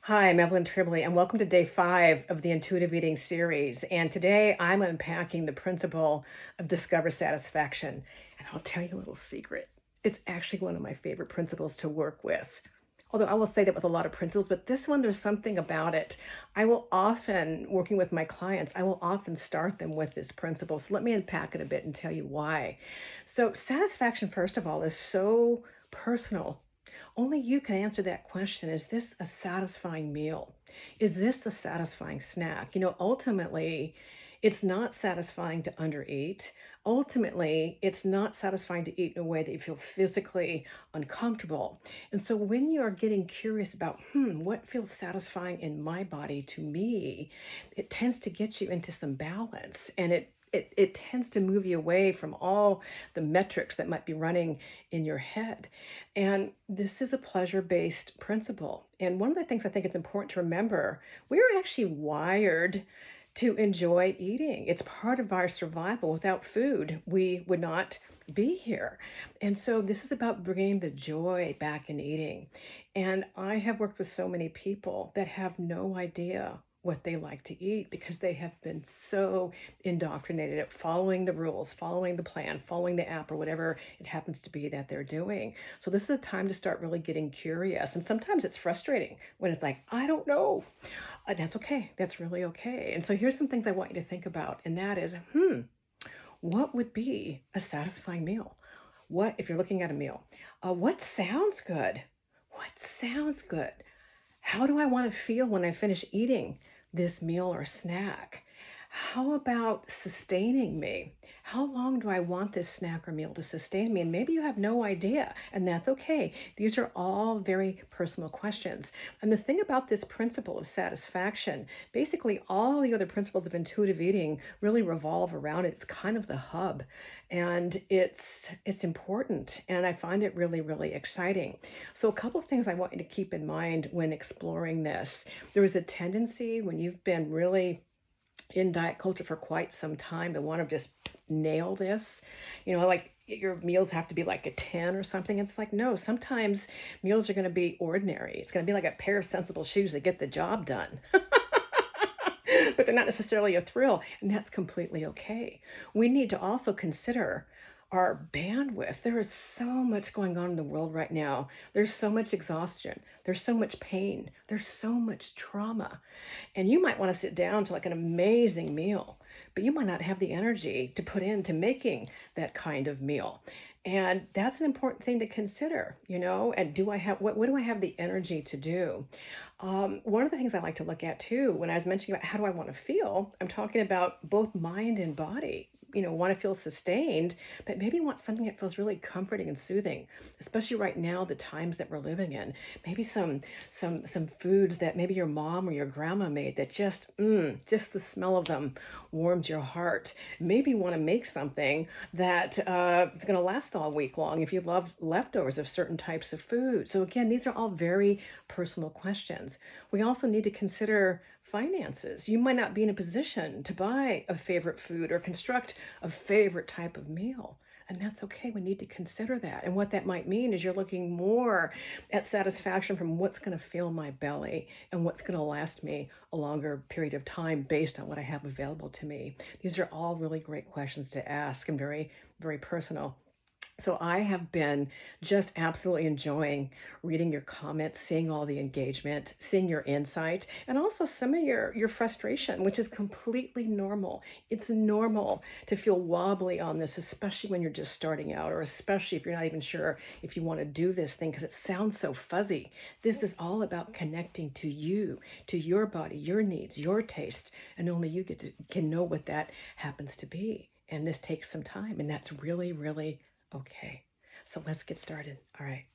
Hi, I'm Evelyn Tribole, and welcome to day 5 of the Intuitive Eating series. And today I'm unpacking the principle of discover satisfaction. And I'll tell you a little secret. It's actually one of my favorite principles to work with. Although I will say that with a lot of principles, but this one, there's something about it. I will often, working with my clients, I will often start them with this principle. So let me unpack it a bit and tell you why. So, satisfaction, first of all, is so personal. Only you can answer that question. Is this a satisfying meal? Is this a satisfying snack? Ultimately, it's not satisfying to undereat. Ultimately, it's not satisfying to eat in a way that you feel physically uncomfortable. And so when you're getting curious about, what feels satisfying in my body to me, it tends to get you into some balance, and it tends to move you away from all the metrics that might be running in your head. And this is a pleasure based principle. And one of the things I think it's important to remember, we're actually wired to enjoy eating. It's part of our survival. Without food, we would not be here. And so this is about bringing the joy back in eating. And I have worked with so many people that have no idea what they like to eat because they have been so indoctrinated at following the rules, following the plan, following the app, or whatever it happens to be that they're doing. So this is a time to start really getting curious. And sometimes it's frustrating when it's like, I don't know. That's okay. That's really okay. And so here's some things I want you to think about. And that is, what would be a satisfying meal? What, if you're looking at a meal, what sounds good? What sounds good? How do I want to feel when I finish eating this meal or snack? How about sustaining me? How long do I want this snack or meal to sustain me? And maybe you have no idea, and that's okay. These are all very personal questions. And the thing about this principle of satisfaction, basically all the other principles of intuitive eating really revolve around it. It's kind of the hub, and it's important, and I find it really, really exciting. So a couple of things I want you to keep in mind when exploring this. There is a tendency when you've been really in diet culture for quite some time to want to just nail this, like your meals have to be like a 10 or something. It's like, no, sometimes meals are going to be ordinary. It's going to be like a pair of sensible shoes that get the job done. But they're not necessarily a thrill, and that's completely okay. We need to also consider our bandwidth. There is so much going on in the world right now. There's so much exhaustion. There's so much pain. There's so much trauma. And you might want to sit down to like an amazing meal, but you might not have the energy to put into making that kind of meal. And that's an important thing to consider, and do I have, what do I have the energy to do? One of the things I like to look at too, when I was mentioning about how do I want to feel, I'm talking about both mind and body. Want to feel sustained, but maybe want something that feels really comforting and soothing, especially right now, the times that we're living in. Maybe some foods that maybe your mom or your grandma made that just the smell of them warmed your heart. Maybe want to make something that it's going to last all week long if you love leftovers of certain types of food. So again, these are all very personal questions. We also need to consider finances. You might not be in a position to buy a favorite food or construct a favorite type of meal. And that's okay. We need to consider that. And what that might mean is you're looking more at satisfaction from what's going to fill my belly and what's going to last me a longer period of time based on what I have available to me. These are all really great questions to ask and very, very personal. So I have been just absolutely enjoying reading your comments, seeing all the engagement, seeing your insight, and also some of your frustration, which is completely normal. It's normal to feel wobbly on this, especially when you're just starting out, or especially if you're not even sure if you want to do this thing because it sounds so fuzzy. This is all about connecting to you, to your body, your needs, your tastes, and only you can know what that happens to be. And this takes some time, and that's really, really okay. So let's get started. All right.